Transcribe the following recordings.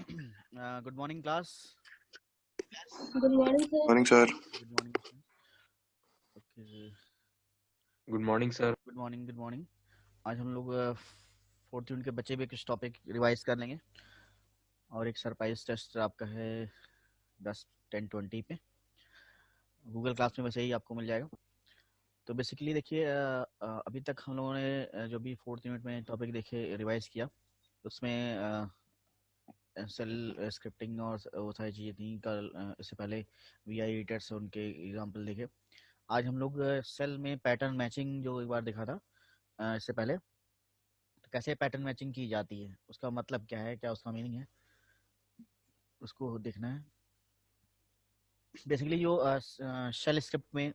Good morning, class. Good morning, sir. Morning, sir. Good morning. Okay. Good morning sir. Good morning. Good morning. आज हम लोग fourth unit के बच्चे भी कुछ टॉपिक रिवाइज कर लेंगे और एक सरप्राइज टेस्ट आपका है 10-10-20 पे गूगल क्लास में वैसे ही आपको मिल जाएगा। तो बेसिकली देखिए अभी तक हम लोगों ने जो भी फोर्थ यूनिट में टॉपिक देखे रिवाइज किया उसमें सेल स्क्रिप्टिंग और वो सारी चीज़ें थी। कल इससे पहले VI एडिटर्स उनके एग्जांपल देखे। आज हम लोग सेल में पैटर्न मैचिंग जो एक बार देखा था इससे पहले, तो कैसे पैटर्न मैचिंग की जाती है, उसका मतलब क्या है, क्या उसका मीनिंग है, उसको देखना है। बेसिकली जो शेल स्क्रिप्ट में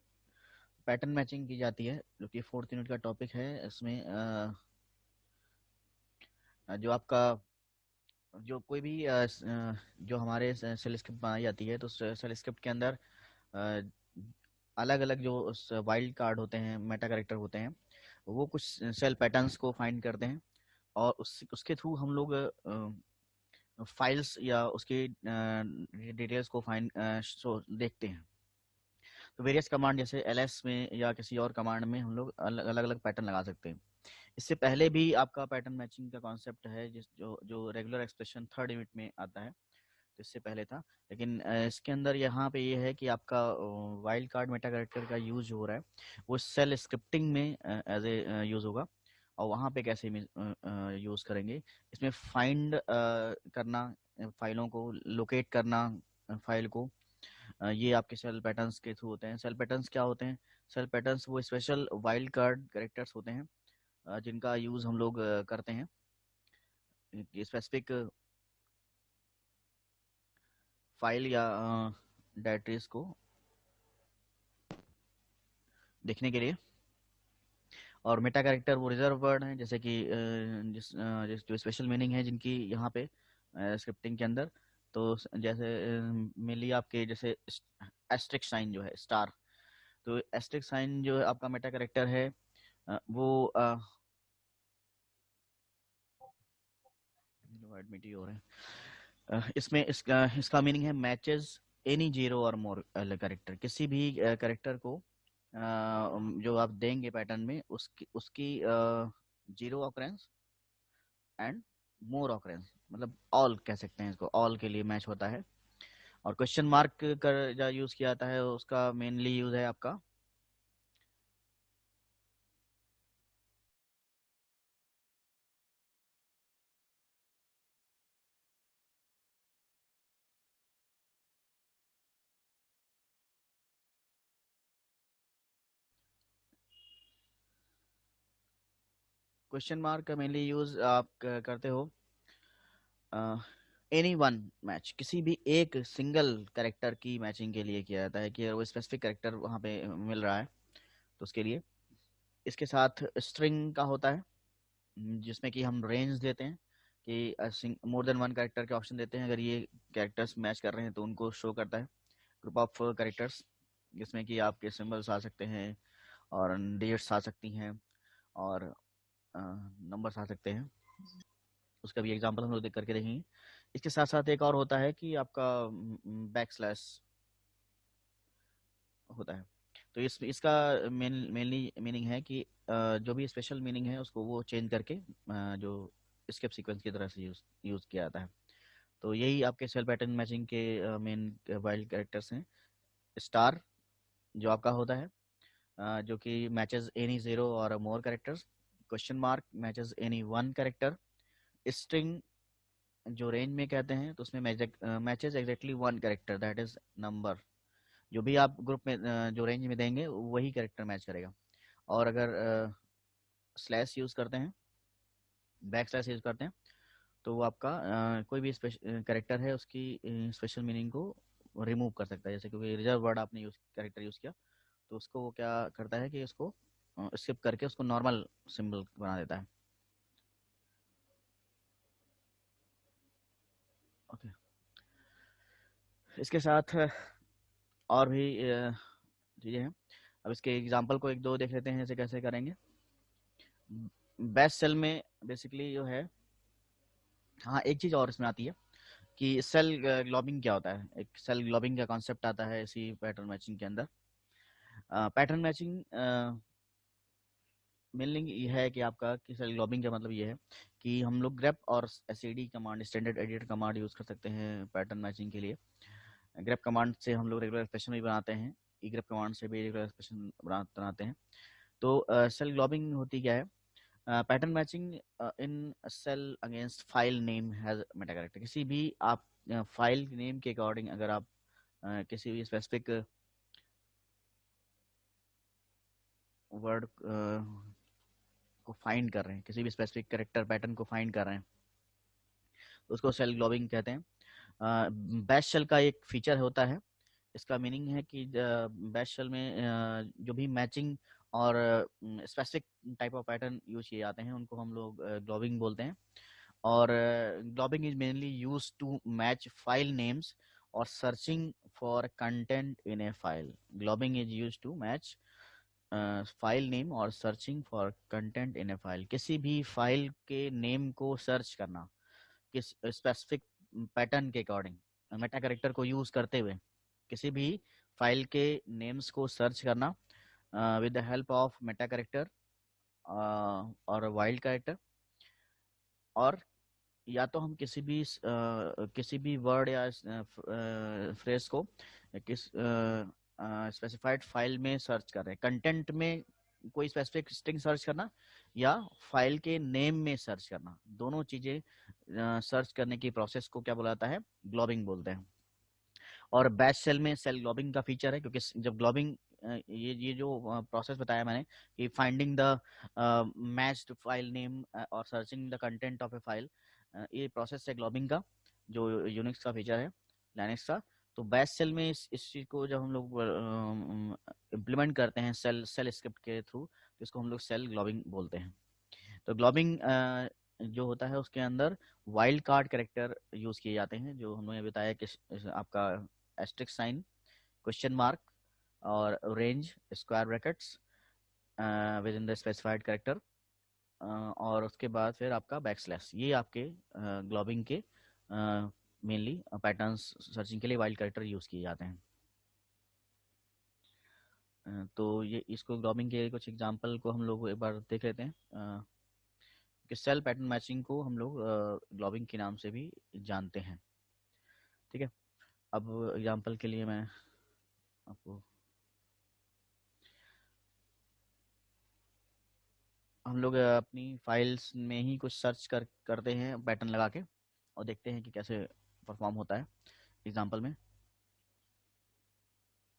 पैटर्न मैचिंग की जाती है, जो कि फोर्थ यूनिट का टॉपिक है, इसमें जो आपका जो कोई भी जो हमारे सेल स्क्रिप्ट बनाई जाती है, तो सेल स्क्रिप्ट के अंदर अलग अलग जो वाइल्ड कार्ड होते हैं, मेटा कैरेक्टर होते हैं, वो कुछ सेल पैटर्न्स को फाइंड करते हैं और उसके थ्रू हम लोग फाइल्स या उसके डिटेल्स को फाइंड देखते हैं। तो वेरियस कमांड जैसे ls में या किसी और कमांड में हम लोग अलग अलग पैटर्न लगा सकते हैं। इससे पहले भी आपका पैटर्न मैचिंग का कॉन्सेप्ट है जो रेगुलर एक्सप्रेशन थर्ड यूनिट में आता है, तो इससे पहले था। लेकिन इसके अंदर यहाँ पे ये है कि आपका वाइल्ड कार्ड मेटा कैरेक्टर का यूज हो रहा है, वो सेल स्क्रिप्टिंग में एज ए यूज होगा। और वहाँ पे कैसे यूज करेंगे, इसमें फाइंड करना, फाइलों को लोकेट करना, फाइल को, ये आपके सेल पैटर्न्स के थ्रू होते हैं। सेल पैटर्न्स क्या होते हैं? सेल पैटर्न्स वो स्पेशल वाइल्ड कार्ड कैरेक्टर्स होते हैं जिनका यूज हम लोग करते हैं स्पेसिफिक फाइल या डायरेक्टरीज को देखने के लिए। और मेटा कैरेक्टर वो रिजर्व वर्ड हैं, जैसे कि जो स्पेशल मीनिंग है जिनकी यहाँ पे स्क्रिप्टिंग के अंदर। तो जैसे मेनली आपके जैसे एस्ट्रिक साइन जो है स्टार, तो एस्ट्रिक साइन जो आपका मेटा कैरेक्टर है वो एडमिट ही हो रहे हैं। इसमें इसका मीनिंग है मैचेस एनी जीरो और मोर कैरेक्टर। किसी भी कैरेक्टर को जो आप देंगे पैटर्न में उसकी zero occurrence and more occurrence, मतलब ऑल कह सकते हैं इसको, ऑल के लिए मैच होता है। और क्वेश्चन मार्क कर जो यूज किया जाता है उसका मेनली यूज है आपका क्वेश्चन मार्क का मेनली यूज आप करते हो एनी वन मैच, किसी भी एक सिंगल कैरेक्टर की मैचिंग के लिए किया जाता है कि वो स्पेसिफिक कैरेक्टर वहाँ पे मिल रहा है तो उसके लिए। इसके साथ स्ट्रिंग का होता है जिसमें कि हम रेंज देते हैं कि मोर देन वन कैरेक्टर के ऑप्शन देते हैं। अगर ये कैरेक्टर्स मैच कर रहे हैं तो उनको शो करता है। ग्रुप ऑफ कैरेक्टर्स जिसमें कि आपके सिंबल्स आ सकते हैं और डेट्स आ सकती हैं और नंबर्स आ सकते हैं। उसका भी एग्जांपल हम लोग देख करके देखेंगे। इसके साथ साथ एक और होता है कि आपका बैक स्लैश होता है। तो इसका मेनली मीनिंग है कि जो भी स्पेशल मीनिंग है उसको वो चेंज करके जो स्किप सीक्वेंस की तरह से यूज किया जाता है। तो यही आपके सेल पैटर्न मैचिंग के मेन वाइल्ड कैरेक्टर्स हैं। स्टार जो आपका होता है जो कि मैचेस एनी जीरो और more characters. Question mark matches any one character. String जो रेंज में कहते हैं तो उसमें matches exactly one character, that is number. जो भी आप ग्रुप में जो रेंज में देंगे वही कैरेक्टर मैच करेगा। और अगर स्लैश यूज करते हैं, बैक स्लैश यूज करते हैं, तो वो आपका कोई भी कैरेक्टर है उसकी स्पेशल मीनिंग को रिमूव कर सकता है। जैसे क्योंकि रिजर्व वर्ड आपने कैरेक्टर यूज किया तो उसको वो क्या करता है कि उसको स्किप करके उसको नॉर्मल सिंबल बना देता है। ओके, इसके साथ और भी चीज़ें हैं। अब इसके एग्जांपल को एक दो देख लेते हैं, इसे कैसे करेंगे। बेस्ट सेल में बेसिकली जो है, हाँ एक चीज़ और इसमें आती है कि सेल ग्लोबिंग क्या होता है। एक सेल ग्लोबिंग का कॉन्सेप्ट आता है इसी पैटर्न मैचिंग के अंदर। पैटर्न मैचिंग मीनिंग ये है कि आपका कि सेल ग्लोबिंग का मतलब ये है कि हम लोग ग्रेप और SED command, standard editor command use कर सकते हैं पैटर्न मैचिंग के लिए। ग्रेप कमांड से हम लोग रेगुलर एक्सप्रेशन भी बनाते हैं, ई ग्रेप कमांड से भी रेगुलर एक्सप्रेशन बनाते हैं। तो सेल ग्लोबिंग होती क्या है? Pattern matching in shell against file name has meta character. किसी भी आप फाइल नेम के अकॉर्डिंग अगर आप किसी भी स्पेसिफिक वर्ड को फाइंड कर रहे हैं, किसी भी स्पेसिफिक कैरेक्टर पैटर्न को फाइंड कर रहे हैं, तो उसको सेल ग्लोबिंग कहते हैं। बैश शेल का एक फीचर होता है। इसका मीनिंग है कि बैश शेल में जो भी मैचिंग और specific type of pattern use किए जाते हैं उनको हम लोग ग्लोबिंग बोलते हैं। और globbing is mainly use to match file names और searching for content in a file. Globbing is use to match file name और searching for content in a file. किसी भी फाइल के नेम को सर्च करना किस स्पेसिफिक पैटर्न के according, meta character को यूज करते हुए किसी भी फाइल के नेम्स को सर्च करना with the help of Meta character और वाइल्ड कैरेक्टर। और या तो हम किसी भी वर्ड या फ्रेज को किस स्पेसिफाइड फाइल में सर्च कर रहे हैं, कंटेंट में कोई स्पेसिफिक स्ट्रिंग सर्च करना या फाइल के नेम में सर्च करना, दोनों चीजें सर्च करने की प्रोसेस को क्या बोला जाता है? ग्लोबिंग बोलते हैं। और बैच सेल में सेल ग्लोबिंग का फीचर है, क्योंकि जब ग्लोबिंग ये जो प्रोसेस बताया मैंने कि finding the matched file name और searching the content of a file, ये प्रोसेस है ग्लोबिंग का, जो यूनिक्स का फीचर है, लाइनक्स का। तो बैच सेल में इस चीज को जब हम लोग इम्प्लीमेंट करते हैं सेल स्क्रिप्ट के थ्रू, तो इसको हम लोग सेल ग्लोबिंग बोलते हैं। तो ग्लोबिंग जो होता है उसके अंदर वाइल्ड कार्ड कैरेक्टर यूज किए जाते हैं, जो हमने बताया कि आपका एस्ट्रिक साइन, क्वेश्चन मार्क और range, square brackets with in the specified character, और उसके बाद फिर आपका बैकस्लैश। ये आपके ग्लोबिंग के मेनली पैटर्न्स सर्चिंग के लिए वाइल्ड कैरेक्टर यूज किए जाते हैं। तो ये इसको ग्लोबिंग के कुछ एग्जांपल को हम लोग एक बार देख लेते हैं। कि सेल पैटर्न मैचिंग को हम लोग ग्लोबिंग के नाम से भी जानते हैं। ठीक है, अब एग्जांपल के लिए मैं आपको, हम लोग अपनी फाइल्स में ही कुछ सर्च करते हैं पैटर्न लगा के, और देखते हैं कि कैसे परफॉर्म होता है एग्जांपल में।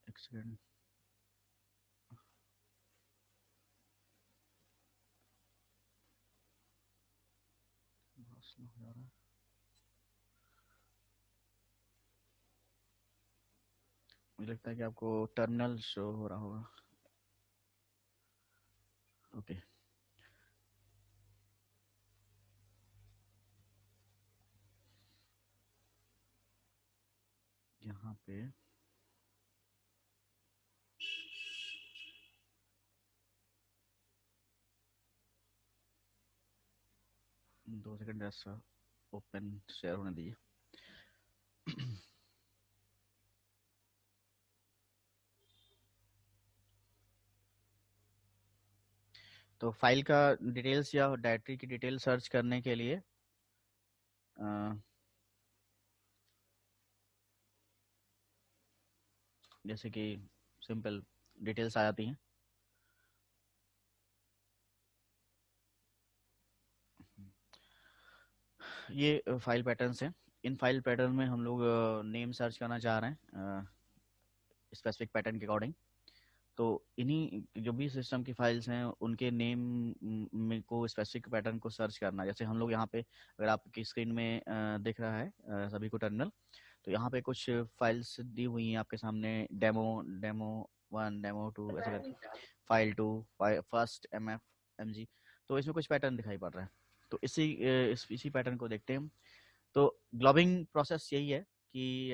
एक सेकेंड, स्लो हो जा रहा है। मुझे लगता है कि आपको टर्मिनल शो हो रहा होगा। ओके, यहाँ पे 2 सेकंड ऐसा ओपन शेयर होने दीजिए। तो फाइल का डिटेल्स या डायरेक्टरी की डिटेल सर्च करने के लिए जैसे कि सिंपल डिटेल्स आ जाती हैं। ये फाइल पैटर्न्स हैं। इन फाइल पैटर्न में हम लोग नेम सर्च करना चाह रहे हैं स्पेसिफिक पैटर्न के अकॉर्डिंग। तो इन्हीं जो भी सिस्टम की फाइल्स हैं उनके नेम में को स्पेसिफिक पैटर्न को सर्च करना। जैसे हम लोग यहाँ पे, अगर आपकी स्क्रीन में दिख रहा है सभी को टर्मिनल, तो यहाँ पे कुछ फाइल्स दी हुई हैं आपके सामने, डेमो 1, डेमो 2 ऐसे करके, फाइल 2, फर्स्ट MF MG। तो इसमें कुछ पैटर्न दिखाई पड़ रहा है, तो इसी पैटर्न को देखते हैं हम। तो ग्लोबिंग प्रोसेस यही है कि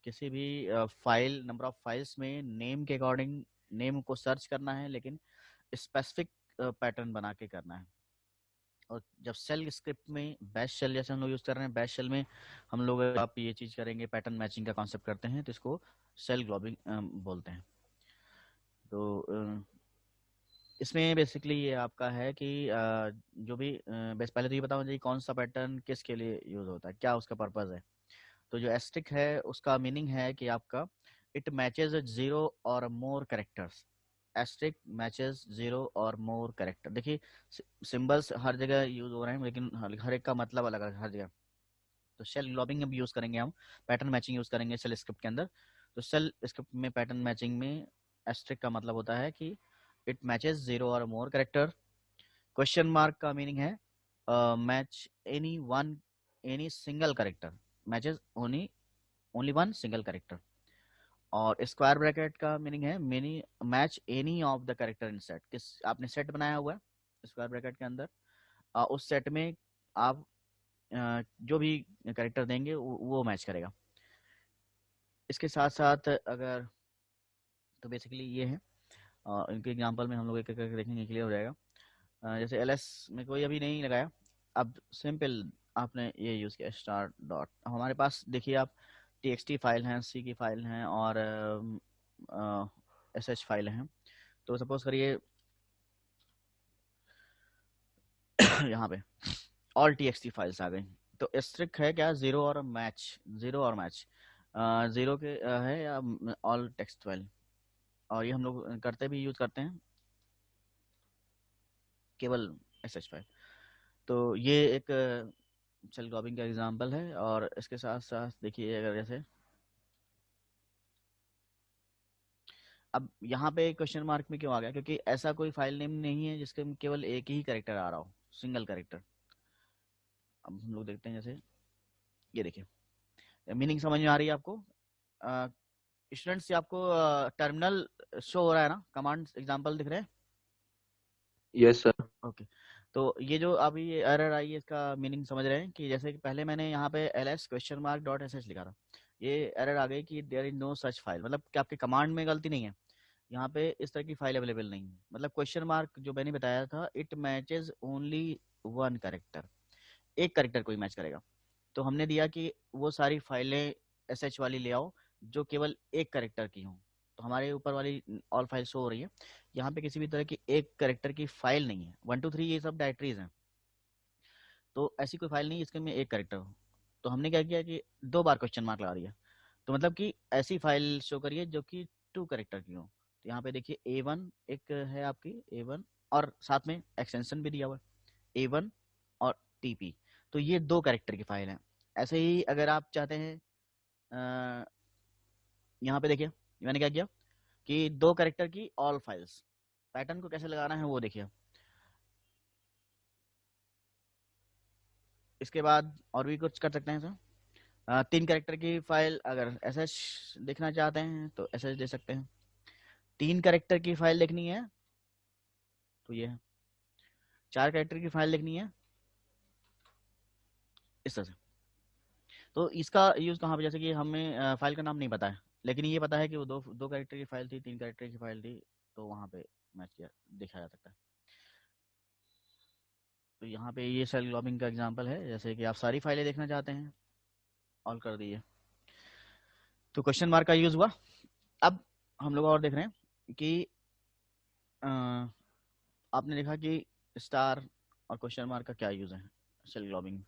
किसी भी फाइल, नंबर ऑफ फाइल्स में नेम के अकॉर्डिंग नेम को सर्च करना है, लेकिन स्पेसिफिक पैटर्न बना के करना है। और जब शेल स्क्रिप्ट में बैश शेल जैसे हम लोग यूज़ कर रहे हैं, बैश शेल में हम लोग आप ये चीज़ करेंगे, पैटर्न मैचिंग का कॉन्सेप्ट करते हैं, तो इसको शेल ग्लोबिंग बोलते हैं। तो इसमें बेसिकली ये आपका है कि जो भी बस पहले तो ये बताओ जी कौन सा पैटर्न किसके लिए यूज़ होता है, क्या उसका पर्पज़ है। तो जो एस्ट्रिक है उसका मीनिंग है कि आपका इट मैचेज 0 और मोर कैरेक्टर्स। एस्ट्रिक मैचेस 0 और मोर कैरेक्टर। देखिए सिंबल्स हर जगह यूज हो रहे हैं, लेकिन हर एक का मतलब अलग है हर जगह। तो शेल ग्लोबिंग अब यूज करेंगे हम, पैटर्न मैचिंग यूज करेंगे शेल स्क्रिप्ट के अंदर। तो शेल स्क्रिप्ट में पैटर्न मैचिंग में एस्ट्रिक का मतलब होता है कि इट मैचेस 0 और मोर कैरेक्टर। क्वेश्चन मार्क का मीनिंग है match any single character, matches only one single character. और स्क्वायर ब्रैकेट का मीनिंग है many match any of the character in set. किस आपने सेट बनाया हुआ है स्क्वायर ब्रैकेट के अंदर, उस सेट में आप जो भी कैरेक्टर देंगे वो मैच करेगा। इसके साथ साथ अगर तो बेसिकली ये है, इनके एग्जांपल में हम लोग एक एक करके देखेंगे, क्लियर हो जाएगा। जैसे एलएस में कोई अभी नहीं लगाया, अब सिंपल आपने ये यूज़ किया स्टार डॉट। हमारे पास देखिए आप टीएक्सटी फाइल हैं, सी की फाइल हैं और एसएच फाइल हैं। तो सपोज करिए यहाँ पे ऑल टीएक्सटी फाइल्स आ गई। तो स्ट्रिक है क्या, जीरो और मैच, जीरो और मैच, जीरो के है या ऑल टेक्स्ट फाइल। और ये हम लोग करते भी यूज करते हैं केवल एसएच फाइल। तो ये एक शेल ग्लोबिंग का एग्जांपल है। और इसके साथ साथ देखिए अगर जैसे अब यहाँ पे क्वेश्चन मार्क में क्यों आ गया, क्योंकि ऐसा कोई फाइल नेम नहीं है जिसके में केवल एक ही कैरेक्टर आ रहा हो, सिंगल कैरेक्टर। अब हम लोग देखते हैं, जैसे ये देखिए मीनिंग समझ में आ रही है आपको स्टूडेंट्स? से आपको टर्मिनल शो हो रहा है ना, कमांड एग्जांपल दिख रहे हैं? Yes sir. ओके। तो ये जो अभी ये एरर आई है इसका मीनिंग समझ रहे हैं कि जैसे कि पहले मैंने यहाँ पे ls question mark dot sh लिखा था, ये एरर आ गई कि there is no such file, मतलब कि आपके कमांड में गलती नहीं है, यहाँ पे इस तरह की फाइल अवेलेबल नहीं है। मतलब क्वेश्चन मार्क जो मैंने बताया था it matches only one character, एक कैरेक्टर को ही मैच करेगा। तो हमने दिया कि वो सारी फाइलें sh वाली ले आओ जो केवल एक कैरेक्टर की हों। तो हमारे ऊपर वाली ऑल फाइल शो हो रही है, यहाँ पे किसी भी तरह की एक कैरेक्टर की फाइल नहीं है। 1 2 3 ये सब डायरेक्टरीज हैं, तो ऐसी कोई फाइल नहीं जिसके में एक कैरेक्टर हो। तो हमने क्या किया कि 2 बार क्वेश्चन मार्क लगा दिया, तो मतलब कि ऐसी फाइल शो करिए जो कि 2 कैरेक्टर की हो। तो यहाँ पे देखिए A1 एक है आपकी A1, और साथ में एक्सटेंशन भी दिया हुआ है A1 और TP। तो ये 2 कैरेक्टर की फाइल है। ऐसे ही अगर आप चाहते हैं यहाँ पे देखिए मैंने क्या किया कि 2 कैरेक्टर की ऑल फाइल्स, पैटर्न को कैसे लगाना है वो देखिए। इसके बाद और भी कुछ कर सकते हैं सर। 3 कैरेक्टर की फाइल अगर एसएच देखना चाहते हैं तो एसएच दे सकते हैं। 3 कैरेक्टर की फाइल देखनी है तो ये है। 4 कैरेक्टर की फाइल देखनी है इस तरह से। तो इसका यूज कहाँ पे, जैसे कि हमें फाइल का नाम नहीं पता है, लेकिन ये पता है कि वो दो कैरेक्टर की फाइल थी, 3 कैरेक्टर की फाइल थी, तो वहाँ पे मैच किया देखा जा सकता है। तो यहाँ पे ये शेल ग्लोबिंग का एग्जांपल है, जैसे कि आप सारी फाइलें देखना चाहते हैं, ऑल कर दिए, तो क्वेश्चन मार्क का यूज हुआ। अब हम लोग और देख रहे हैं कि आपने देखा कि स्टार और क्वेश्चन मार्क का क्या यूज है शेल ग्लोबिंग।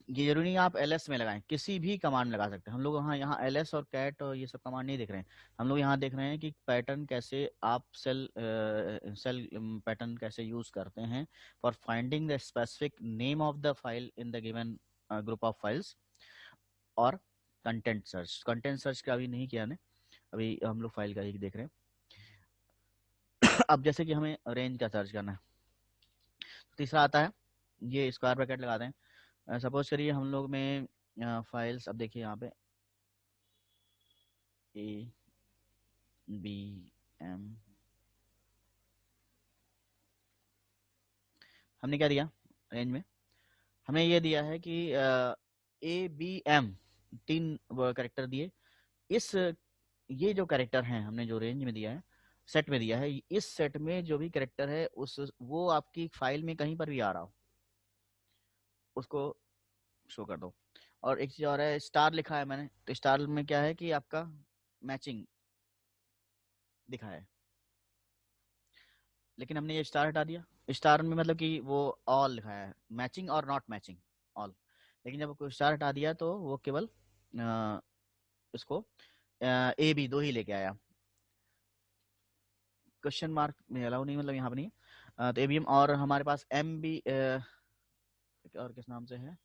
ये जरूरी नहीं आप ls में लगाएं, किसी भी कमांड लगा सकते हैं। हम लोग यहाँ ls और कैट और ये सब कमांड नहीं देख रहे हैं, हम लोग यहाँ देख रहे हैं कि पैटर्न कैसे आप सेल पैटर्न कैसे यूज करते हैं for finding the specific name of the file in the given group of files. और कंटेंट सर्च का अभी नहीं किया ने, अभी हम लोग फाइल का ही देख रहे हैं। अब जैसे कि हमें रेंज का सर्च करना है, तीसरा आता है ये स्क्वायर ब्रैकेट लगाते हैं। सपोज करिए हम लोग में फाइल्स, अब देखिए यहाँ पे ABM, हमने क्या दिया रेंज में, हमें ये दिया है कि ABM 3 कैरेक्टर दिए। इस ये जो कैरेक्टर हैं हमने जो रेंज में दिया है, सेट में दिया है, इस सेट में जो भी कैरेक्टर है उस वो आपकी फाइल में कहीं पर भी आ रहा हो उसको शो कर दो। और एक चीज और है, स्टार लिखा है मैंने, तो स्टार में क्या है कि आपका मैचिंग दिखा है, लेकिन हमने ये स्टार हटा दिया। स्टार में मतलब कि वो ऑल लिखा है, मैचिंग और नॉट मैचिंग ऑल, लेकिन जब कोई स्टार हटा दिया तो वो केवल इसको ए बी दो ही लेके आया, क्वेश्चन मार्क में अलाउ नहीं, मतलब यहाँ पर नहीं है। तो एबीएम और हमारे पास एम बी और किस नाम से है,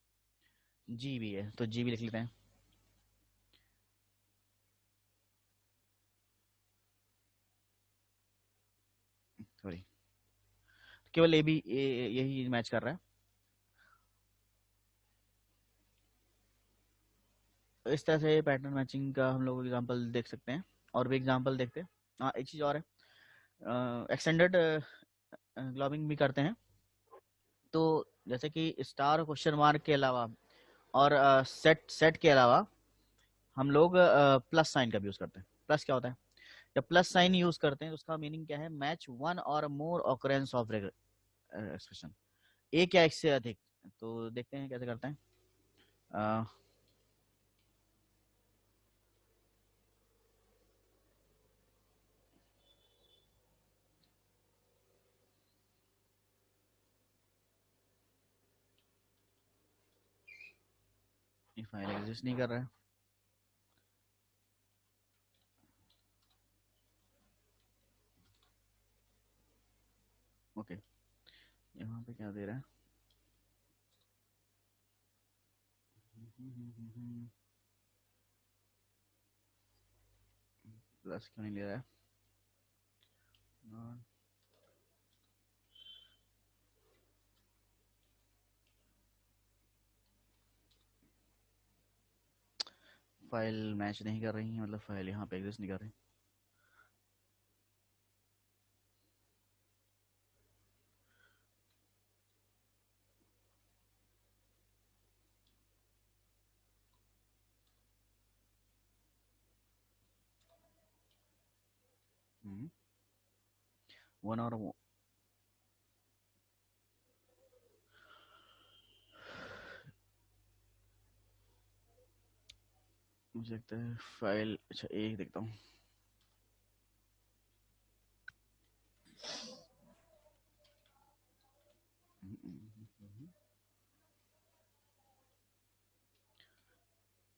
जी भी है, तो जी भी लिख लेते हैं। सॉरी, केवल ए बी यही मैच कर रहा है। तो इस तरह से पैटर्न मैचिंग का हम लोग एग्जांपल देख सकते हैं, और भी एग्जांपल देखते हैं। हाँ, एक चीज़ और है, एक्सटेंडेड ग्लोबिंग भी करते हैं। तो जैसे कि स्टार क्वेश्चन मार्क के अलावा और सेट सेट के अलावा हम लोग प्लस साइन का भी यूज़ करते हैं। प्लस क्या होता है, जब प्लस साइन यूज़ करते हैं तो उसका मीनिंग क्या है, मैच वन और मोर ऑकरेंस ऑफ एक्सप्रेशन, एक या एक से अधिक। तो देखते हैं कैसे करते हैं। ये फाइल एग्जिस्ट नहीं कर रहा है। ओके, यहाँ पे क्या दे रहा है, प्लस क्यों नहीं ले रहा है। फाइल मैच नहीं कर रही है, मतलब फाइल यहाँ पे एग्जिस्ट नहीं कर रही। वन और मुझे लगता है फाइल, अच्छा एक देखता हूँ।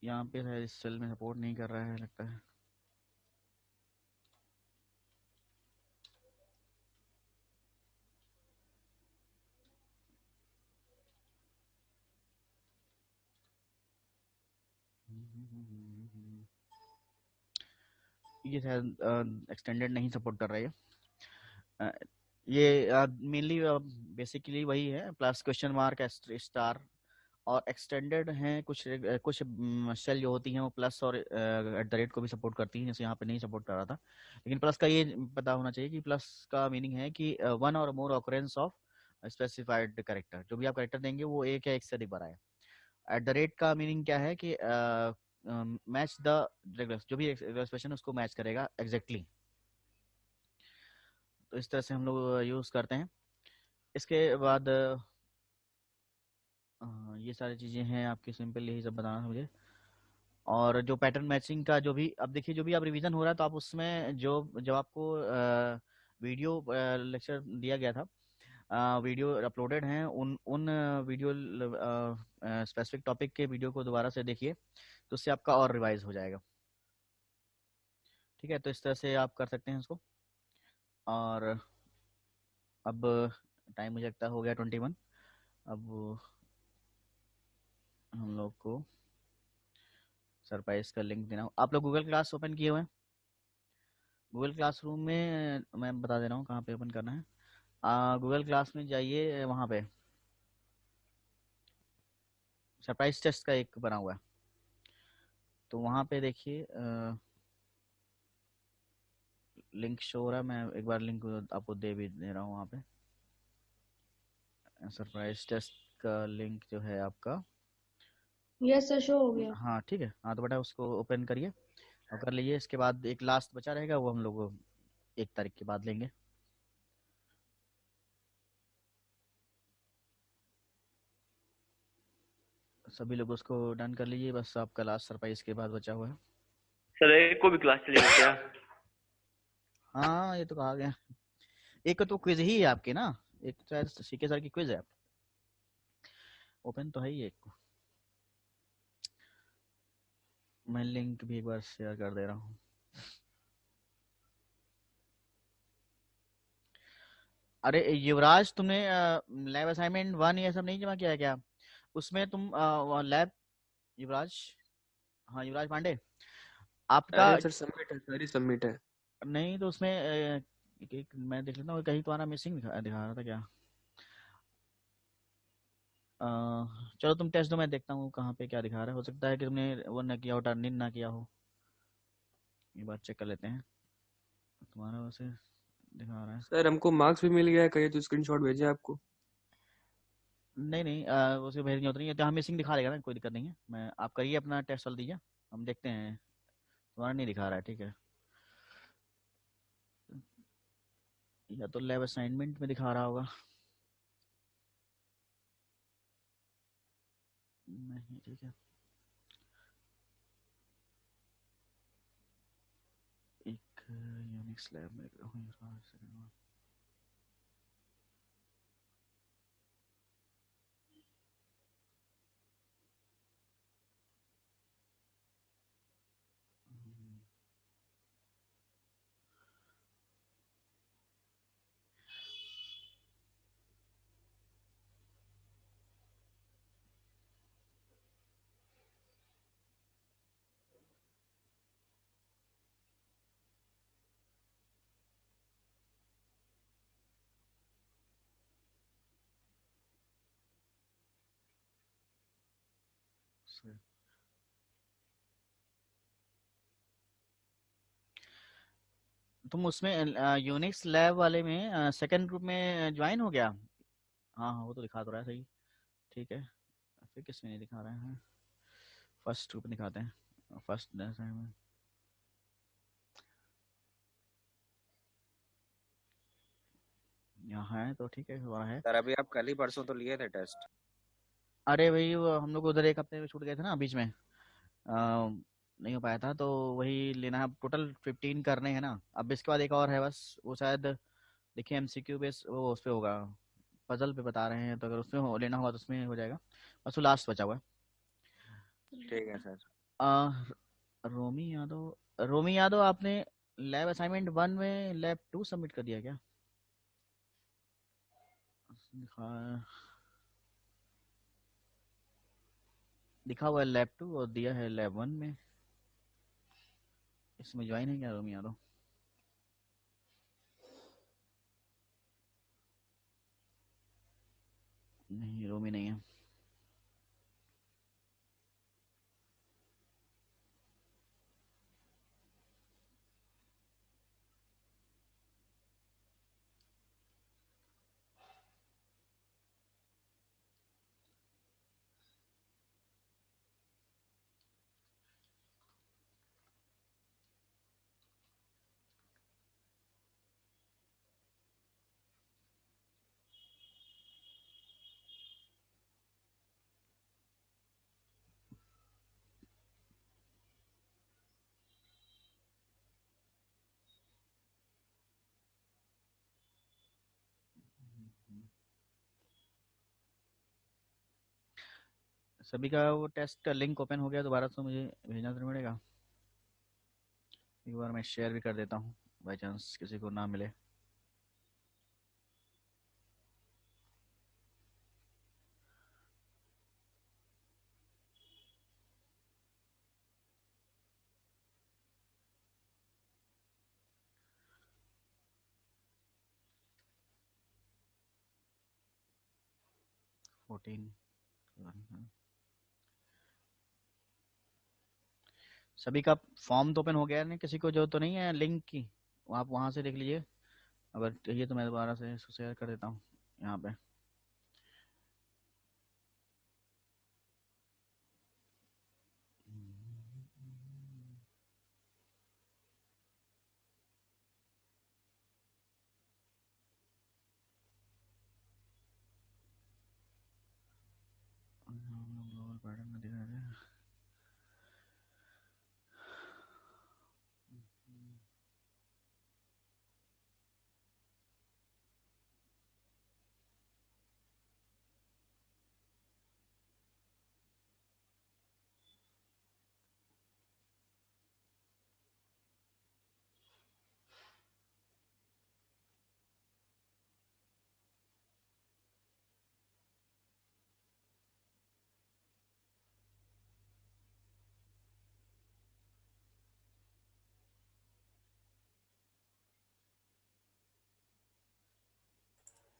यहाँ पे है, इस सेल में सपोर्ट नहीं कर रहा है लगता है। ये शायद एक्सटेंडेड नहीं सपोर्ट कर रहा है। अ, ये मेनली बेसिकली वही है, प्लस क्वेश्चन मार्क स्टार, और एक्सटेंडेड हैं कुछ कुछ शेल जो होती हैं वो प्लस और एट द रेट को भी सपोर्ट करती हैं, जैसे यहाँ पे नहीं सपोर्ट कर रहा था। लेकिन प्लस का ये पता होना चाहिए कि प्लस का मीनिंग है कि वन और मोर ऑकरेंस ऑफ स्पेसिफाइड करेक्टर, जो भी आप करेक्टर देंगे वो एक या एक से अधिक बार आए। एट द रेट का मीनिंग क्या है कि मैच द रेगुलर, जो भी एक्सप्रेशन उसको मैच करेगा एग्जैक्टली। तो इस तरह से हम लोग यूज करते हैं। इसके बाद ये सारी चीजें हैं आपकी, सिंपल यही सब बताना है मुझे। और जो पैटर्न मैचिंग का जो भी, अब देखिए जो भी आप रिवीजन हो रहा है तो आप उसमें जो जब आपको वीडियो लेक्चर दिया गया था, वीडियो अपलोडेड हैं, उन उन वीडियो स्पेसिफिक टॉपिक के वीडियो को दोबारा से देखिए, तो उससे आपका और रिवाइज हो जाएगा। ठीक है, तो इस तरह से आप कर सकते हैं इसको। और अब टाइम मुझे लगता है हो गया 21। अब हम लोग को सरप्राइज का लिंक देना आप लोग गूगल क्लास ओपन किए हुए हैं? गूगल क्लासरूम में मैं बता दे रहा हूँ कहाँ पे ओपन करना है। गूगल क्लास में जाइए, वहाँ पे सरप्राइज टेस्ट का एक बना हुआ है, तो वहाँ पे देखिए लिंक शो हो रहा है। मैं एक बार लिंक आपको दे भी दे रहा हूँ। वहाँ पे सरप्राइज टेस्ट का लिंक जो है आपका, यस सर, शो हो गया। हाँ ठीक है, हाँ तो बेटा उसको ओपन करिए और कर लीजिए। इसके बाद एक लास्ट बचा रहेगा, वो हम लोग 1 तारीख के बाद लेंगे। सभी लोग उसको डन कर लीजिए, बस आपका लास्ट सरप्राइज के बाद बचा हुआ है। सर एक को भी क्लास चलेगी क्या? हाँ ये तो कहा गया। एक तो क्विज ही है आपके ना, एक तो शायद सीके सर की क्विज है, ओपन तो है ही एक को। मैं लिंक भी एक बार शेयर कर दे रहा हूँ। अरे युवराज, तुमने लैब असाइनमेंट 1 ये सब नहीं जमा किया है क्या? उसमें तुम लैब, युवराज, हाँ युवराज पांडे, आपका। अरे सर सबमिट है, सारी सबमिट है। नहीं तो उसमें मैं देख लेता हूँ, कहीं तुम्हारा मिसिंग दिखा रहा था क्या? अ, चलो तुम टेस्ट दो, मैं देखता हूँ कहाँ पे क्या दिखा रहा है। हो सकता है कि तुमने वो ना किया हो, टर्न इन ना किया हो। ये बात चेक कर लेते हैं। तुम्हारा वैसे दिखा रहा है। सर हमको मार्क्स भी मिल गया है, कहिए तो स्क्रीनशॉट भेजे आपको। नहीं नहीं, उसे भेजनी होती नहीं है, तो हम मिसिंग दिखा देगा ना, कोई दिक्कत नहीं है। मैं आप करिए अपना टेस्ट चल दीजिए, हम देखते हैं। तुम्हारा नहीं दिखा रहा है, ठीक है। या तो लैब असाइनमेंट में दिखा रहा होगा। नहीं, ठीक है। एक यूनिक्स लैब में तुम उसमें यूनिक्स लैब वाले में सेकंड ग्रुप में ज्वाइन हो गया? हाँ हाँ, वो तो दिखा तो रहा है सही, ठीक है। फिर किस में नहीं दिखा रहे हैं? फर्स्ट ग्रुप दिखाते हैं, फर्स्ट में यहाँ है तो ठीक है, हुआ है। सर अभी आप कल ही परसों तो लिए थे टेस्ट। अरे भाई वो हम लोग उधर एक हफ्ते में छूट गए थे ना बीच में, नहीं हो पाया था, तो वही लेना है। टोटल 15 करने हैं ना, अब इसके बाद एक और है बस, वो शायद देखिए एमसीक्यू बेस वो उस पे होगा, पजल पे बता रहे हैं, तो अगर उसमें लेना होगा तो उसमें हो जाएगा। बस वो लास्ट बचा हुआ है। ठीक है सर। आ, रोमी यादव आपने लैब असाइनमेंट 1 में लैब 2 सबमिट कर दिया क्या? दिखा दिखा हुआ है लैब 2 और दिया है लैब 1 में। इसमें ज्वाइन है क्या रोमी यादव? नहीं, रोमी नहीं है। सभी का वो टेस्ट का लिंक ओपन हो गया दोबारा, तो मुझे भेजना तो पड़ेगा। एक बार मैं शेयर भी कर देता हूँ, बाई चांस किसी को ना मिले। फोर्टीन सभी का फॉर्म तो ओपन हो गया है, नहीं किसी को जो तो नहीं है लिंक की, आप वहां से देख लीजिए। अगर चाहिए तो मैं दोबारा से शेयर कर देता हूँ यहाँ पे।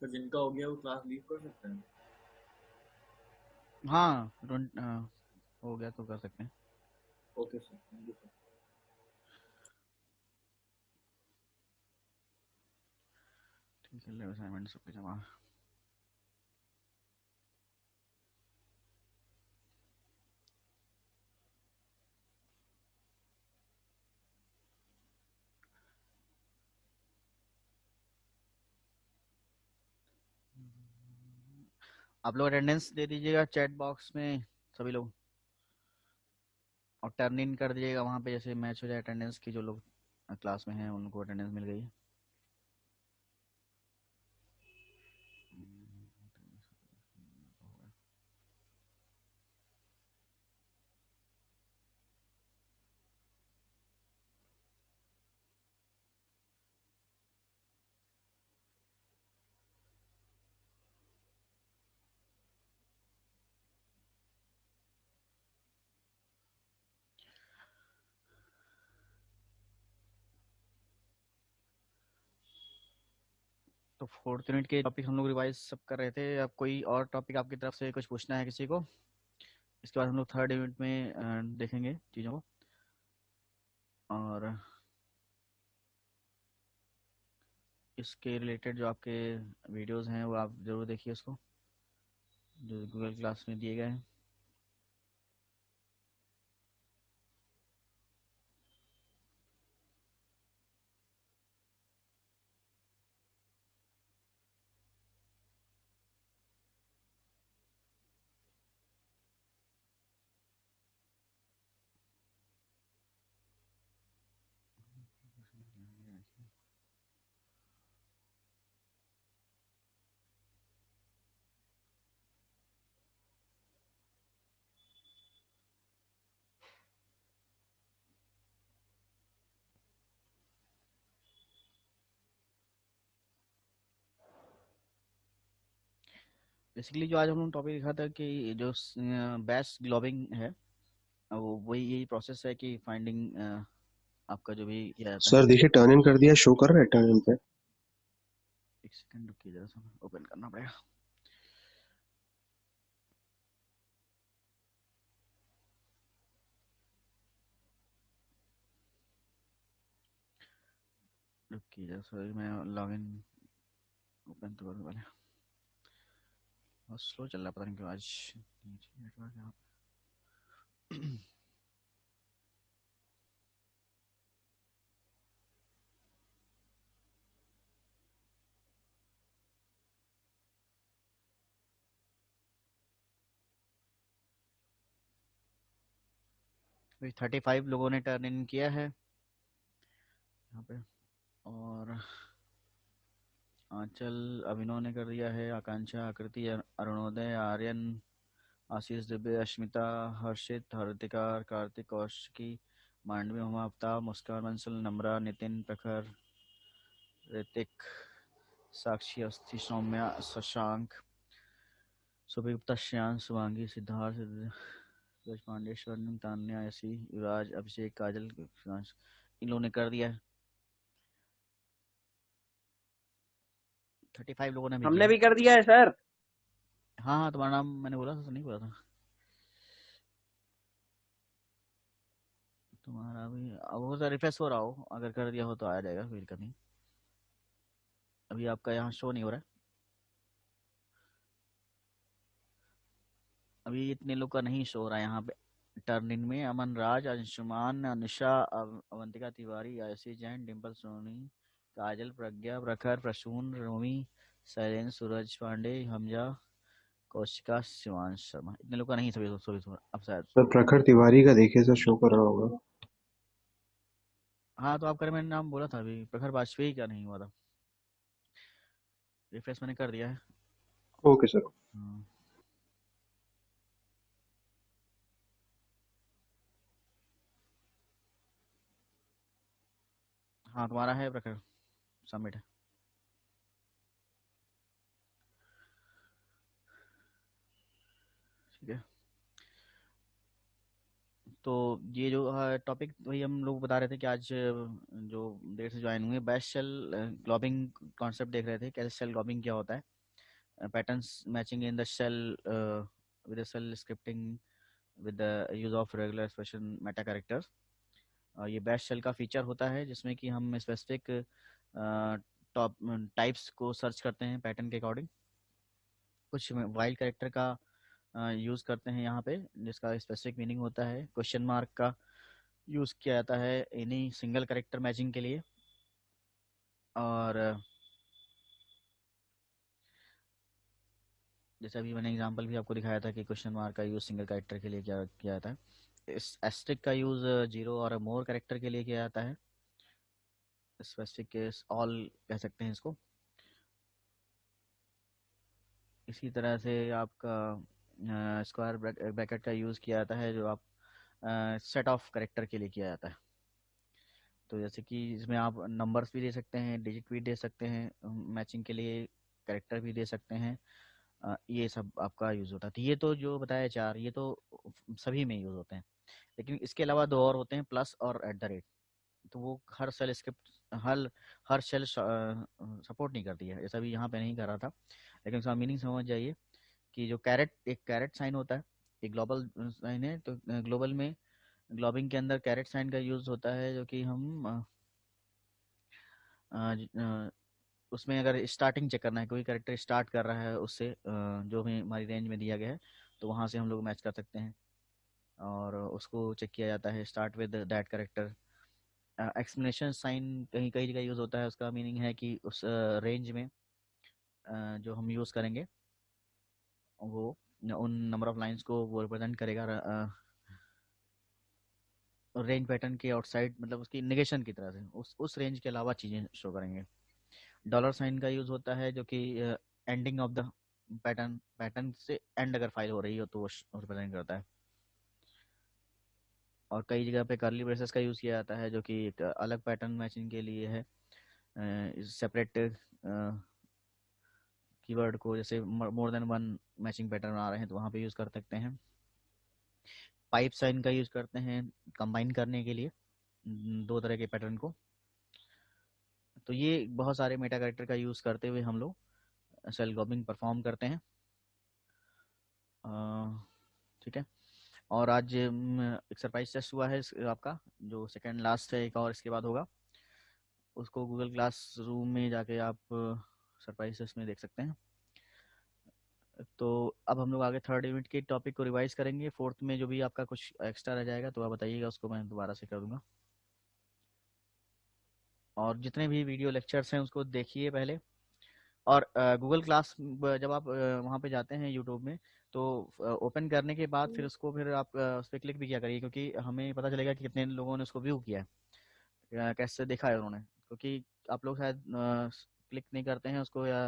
तो जिनका हो गया वो क्लास लीव कर सकते हैं। हाँ हो गया तो कर सकते हैं। Okay sir, thank you sir. ठीक है, असाइनमेंट सबके जमा। आप लोग अटेंडेंस दे दीजिएगा चैट बॉक्स में सभी लोग, और टर्न इन कर दीजिएगा वहाँ पे, जैसे मैच हो जाए अटेंडेंस की, जो लोग क्लास में हैं उनको अटेंडेंस मिल गई है। तो 4th यूनिट के टॉपिक हम लोग रिवाइज सब कर रहे थे। अब कोई और टॉपिक आपकी तरफ से कुछ पूछना है किसी को? इसके बाद हम लोग 3rd यूनिट में देखेंगे चीज़ों को। और इसके रिलेटेड जो आपके वीडियोस हैं वो आप ज़रूर देखिए उसको, जो गूगल क्लास में दिए गए हैं। बेसिकली जो आज हम लोग टॉपिक लिखा था कि जो बैच ग्लोबिंग है, वो वही यही प्रोसेस है कि फाइंडिंग आपका जो भी किया जाता है। सर देखिए टर्न इन कर दिया, शो कर रहा है टर्न इन पे। एक सेकंड रुकिए, जरा सा ओपन करना पड़ेगा। रुकिए जरा सा, मैं लॉगिन ओपन तो करूँ पहले। बहुत स्लो चल रहा है, पता नहीं क्यों आज नेटवर्क यहाँ पे। अभी 35 लोगों ने टर्न इन किया है यहाँ पे। और आंचल, अभिनव ने कर दिया है, आकांक्षा, आकृति, अरुणोदय, आर्यन, आशीष, दिव्य, अश्मिता, हर्षित, हृतिका, कार्तिक, कौशिकी, मांडवी, हुमा, आफ्ताब, मुस्कान, मंसल, नम्रा, नितिन, प्रखर, ऋतिक, साक्षी, अस्थि, सौम्या, शशांक, सुबह गुप्ता, श्याम, शुभांगी, सिद्धार्थ, सूरज पांडे, स्वर्ण, तान्या, यशी, युवराज, अभिषेक, काजल, इन लोगों ने कर दिया है। 35 लोगों ने भी किया हमने है। भी कर दिया है सर। हाँ हाँ, तुम्हारा नाम मैंने बोला था, नहीं बोला था तुम्हारा भी। अब वो तो रिफ्रेश हो रहा हो, अगर कर दिया हो तो आ जाएगा, कोई दिक्कत नहीं। अभी आपका यहाँ शो नहीं हो रहा है, अभी इतने लोग का नहीं शो हो रहा है यहाँ पे टर्न इन में। अमन राज, अंशुमान, अनुषा, अवंतिका तिवारी, आयशी जैन, डिम्पल सोनी, काजल, प्रज्ञा, प्रखर, प्रसून, रोमी, शैलेंद्र, सूरज पांडे, हमजा, कौशिका, शिवांश शर्मा, इतने लोग का नहीं सभी सभी अब शायद। सर प्रखर तिवारी का देखिए सर, शो कर रहा होगा। हाँ तो आपका मैंने नाम बोला था अभी, प्रखर वाजपेयी का नहीं हुआ था। रिफ्रेश मैंने कर दिया है। Okay sir. हाँ तुम्हारा है प्रखर, सबमिट है। ठीक है, तो ये जो टॉपिक वही हम लोग बता रहे थे कि आज जो देर से ज्वाइन हुए बेस्ट शेल ग्लोबिंग कॉन्सेप्ट देख रहे थे, कैसे शेल ग्लोबिंग क्या होता है, patterns matching in the shell with the shell scripting with the use of regular expression meta characters. ये बेस्ट शेल का फीचर होता है जिसमें कि हम स्पेसिफिक टॉप टाइप्स को सर्च करते हैं पैटर्न के अकॉर्डिंग। कुछ वाइल्ड कैरेक्टर का यूज़ करते हैं यहाँ पे जिसका स्पेसिफिक मीनिंग होता है। क्वेश्चन मार्क का यूज़ किया जाता है एनी सिंगल कैरेक्टर मैचिंग के लिए। और जैसे अभी मैंने एग्जांपल भी आपको दिखाया था कि क्वेश्चन मार्क का यूज़ सिंगल कैरेक्टर के लिए क्या किया जाता है। इस एस्ट्रिक का यूज़ जीरो और मोर कैरेक्टर के लिए किया जाता है। स्पेसिफिक ऑल कह सकते हैं इसको। इसी तरह से आपका स्क्वायर ब्रैकेट का यूज़ किया जाता है जो आप सेट ऑफ कैरेक्टर के लिए किया जाता है। तो जैसे कि इसमें आप नंबर्स भी दे सकते हैं, डिजिट भी दे सकते हैं मैचिंग के लिए, कैरेक्टर भी दे सकते हैं। ये सब आपका यूज़ होता है। तो ये तो जो बताया चार, ये तो सभी में यूज़ होते हैं। लेकिन इसके अलावा दो और होते हैं, प्लस और एट द रेट। तो वो हर सेल स्क्रिप्ट हर शेल सपोर्ट नहीं करती है, जैसा भी यहाँ पे नहीं कर रहा था। लेकिन उसका मीनिंग समझ जाइए कि जो एक कैरेट साइन होता है, एक ग्लोबल साइन है। तो ग्लोबल में ग्लोबिंग के अंदर कैरेट साइन का यूज़ होता है जो कि हम उसमें अगर स्टार्टिंग चेक करना है, कोई कैरेक्टर स्टार्ट कर रहा है उससे जो भी हमारी रेंज में दिया गया है, तो वहाँ से हम लोग मैच कर सकते हैं और उसको चेक किया जाता है start with that character. Explanation sign कहीं कई जगह यूज़ होता है, उसका मीनिंग है कि उस रेंज में जो हम यूज़ करेंगे वो उन नंबर ऑफ लाइंस को वो रिप्रेजेंट करेगा रेंज पैटर्न के आउटसाइड, मतलब उसकी निगेशन की तरह से उस रेंज के अलावा चीज़ें शो करेंगे। डॉलर साइन का यूज़ होता है जो कि एंडिंग ऑफ द पैटर्न से एंड अगर फाइल हो रही हो तो वो रिप्रेजेंट करता है। और कई जगह पे कर्ली ब्रेसेस का यूज़ किया जाता है जो कि एक अलग पैटर्न मैचिंग के लिए है। सेपरेट कीवर्ड को जैसे more than one matching pattern आ रहे हैं तो वहाँ पे यूज़ कर सकते हैं। पाइप साइन का यूज़ करते हैं कंबाइन करने के लिए दो तरह के पैटर्न को। तो ये बहुत सारे मेटा कैरेक्टर का यूज़ करते हुए हम लोग सेल ग्लोबिंग परफॉर्म करते हैं। ठीक है। और आज एक सरप्राइज टेस्ट हुआ है आपका, जो सेकंड लास्ट है, एक और इसके बाद होगा। उसको गूगल क्लास रूम में जाके आप सरप्राइज टेस्ट में देख सकते हैं। तो अब हम लोग आगे थर्ड यूनिट के टॉपिक को रिवाइज करेंगे। फोर्थ में जो भी आपका कुछ एक्स्ट्रा रह जाएगा तो आप बताइएगा, उसको मैं दोबारा से कर दूंगा। और जितने भी वीडियो लेक्चर्स हैं उसको देखिए पहले। और गूगल क्लास जब आप वहाँ पे जाते हैं यूट्यूब में, तो ओपन करने के बाद फिर उसको फिर आप उस पर क्लिक भी किया करिए, क्योंकि हमें पता चलेगा कि कितने लोगों ने उसको व्यू किया है, कैसे देखा है उन्होंने। क्योंकि आप लोग शायद क्लिक नहीं करते हैं उसको या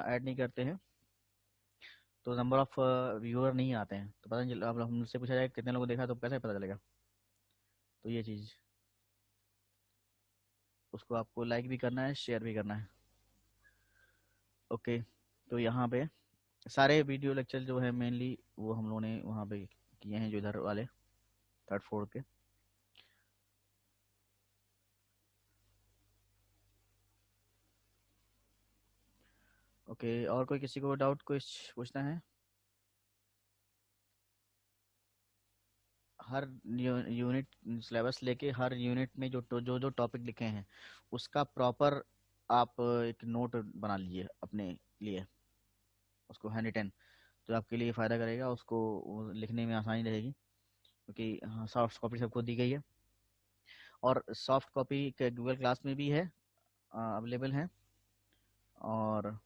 ऐड नहीं करते हैं, तो नंबर ऑफ व्यूअर नहीं आते हैं। तो पता नहीं चल, अब हमसे पूछा जाए कितने लोगों को देखा तो कैसे पता चलेगा। तो ये चीज़, उसको आपको लाइक भी करना है, शेयर भी करना है। ओके। तो यहाँ पे सारे वीडियो लेक्चर जो है मेनली वो हम लोगों ने वहाँ पे किए हैं, जो इधर वाले थर्ड फोर्थ के। ओके। और कोई किसी को डाउट कुछ पूछना है? हर यूनिट सिलेबस लेके हर यूनिट में जो टॉपिक लिखे हैं उसका प्रॉपर आप एक नोट बना लीजिए अपने लिए, उसको हैंड रिटन, तो आपके लिए फ़ायदा करेगा, उसको लिखने में आसानी रहेगी। क्योंकि हाँ, सॉफ्ट कॉपी सबको दी गई है और सॉफ्ट कॉपी गूगल क्लास में भी है, अवेलेबल है। और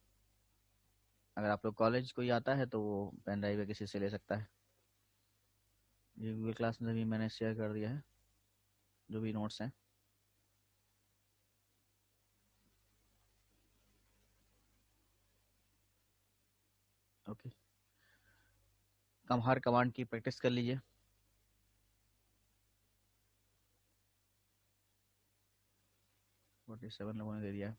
अगर आप लोग कॉलेज कोई आता है तो वो पेन ड्राइव या किसी से ले सकता है। ये गूगल क्लास में भी मैंने शेयर कर दिया है जो भी नोट्स हैं। ओके। हर कमांड की प्रैक्टिस कर लीजिए। 47 लोगों ने दे दिया है।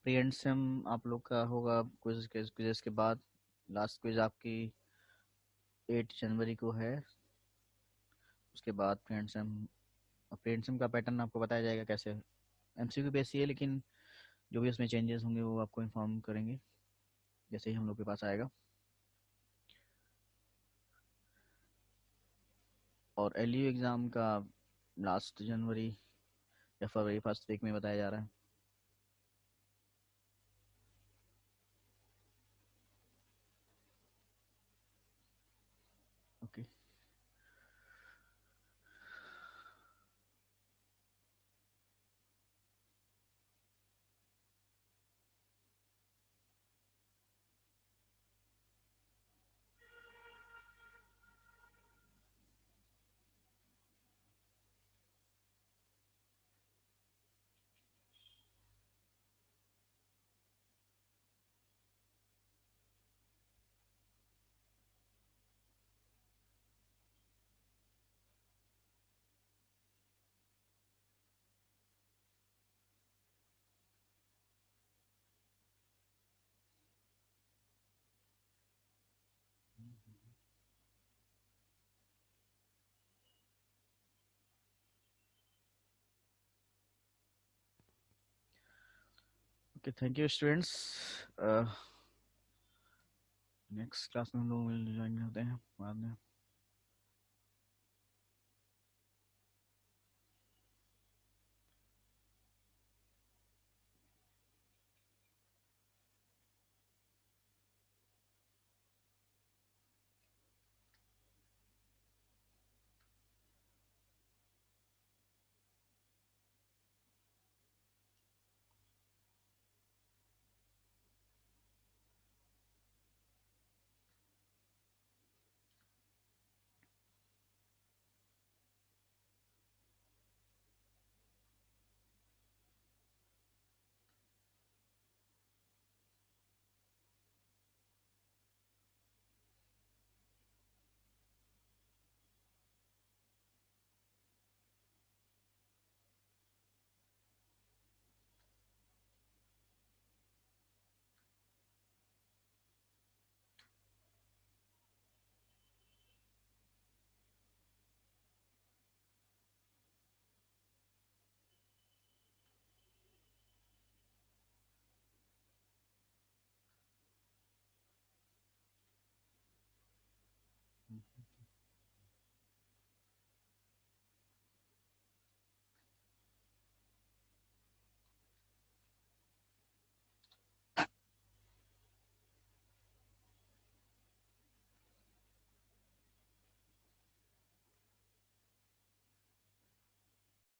प्री एंड सेम आप लोग का होगा क्विज क्विज के बाद। लास्ट क्विज आपकी 8 जनवरी को है। उसके बाद प्री एंड सेम का पैटर्न आपको बताया जाएगा कैसे। एमसीक्यू बेस ही है, लेकिन जो भी उसमें चेंजेस होंगे वो आपको इन्फॉर्म करेंगे जैसे ही हम लोग के पास आएगा। और एलयू एग्ज़ाम का लास्ट जनवरी या फरवरी फर्स्ट वीक में बताया जा रहा है। Okay okay, thank you students. Next class में हम लोग ज्वाइन होते हैं बाद में।